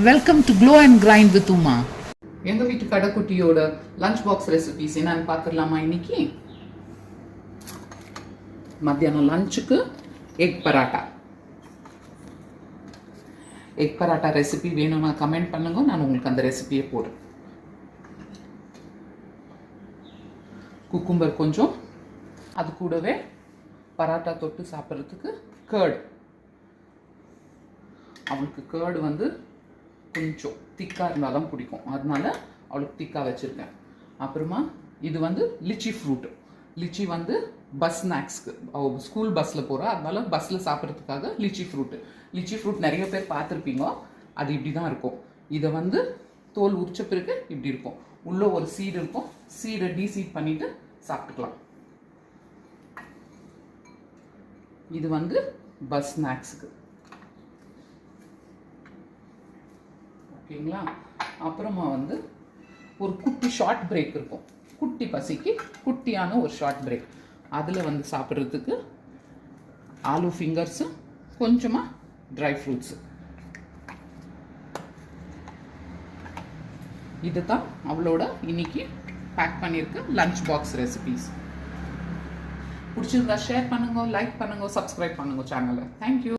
Welcome to Glow and Grind with Uma. எங்கள் வீட்டு கடைக்குட்டியோட lunch box recipes என்னன்னு பார்த்துடலாமா? இன்னைக்கு மத்தியானம் லஞ்சுக்கு egg parotta. Egg parotta recipe வேணும்னா கமெண்ட் பண்ணுங்க, நான் உங்களுக்கு அந்த ரெசிபியை போடுறேன். குக்கும்பர் கொஞ்சம், அது கூடவே பராட்டா தொட்டு சாப்பிட்றதுக்கு கர்டு. அவளுக்கு கர்டு வந்து கொஞ்சம் திக்காக இருந்தால் தான் பிடிக்கும், அதனால அவளுக்கு திக்காக வச்சுருக்கேன். அப்புறமா இது வந்து லிச்சி ஃப்ரூட். லிச்சி வந்து பஸ் ஸ்நாக்ஸ்க்கு, அவள் ஸ்கூல் பஸ்ஸில் போகிறா, அதனால பஸ்ஸில் சாப்பிட்றதுக்காக லிச்சி ஃப்ரூட்டு. லிச்சி ஃப்ரூட் நிறைய பேர் பார்த்துருப்பீங்க, அது இப்படி தான் இருக்கும். இதை வந்து தோல் உரிச்ச பிறகு இப்படி இருக்கும், உள்ளே ஒரு சீடு இருக்கும், சீடை டீசீட் பண்ணிவிட்டு சாப்பிட்டுக்கலாம். இது வந்து பஸ் ஸ்நாக்ஸுக்கு, ஓகேங்களா? அப்புறமா வந்து ஒரு குட்டி ஷார்ட் பிரேக் இருக்கும், குட்டி பசிக்கு குட்டியான ஒரு ஷார்ட் பிரேக். அதில் வந்து சாப்பிட்றதுக்கு ஆலு ஃபிங்கர்ஸு, கொஞ்சமாக ட்ரை ஃப்ரூட்ஸு. இது தான் அவளோட இன்னைக்கு பேக் பண்ணியிருக்க லஞ்ச் பாக்ஸ் ரெசிபிஸ். பிடிச்சிருந்தா ஷேர் பண்ணுங்க, லைக் பண்ணுங்க, சப்ஸ்கிரைப் பண்ணுங்க சேனலை. தேங்க்யூ.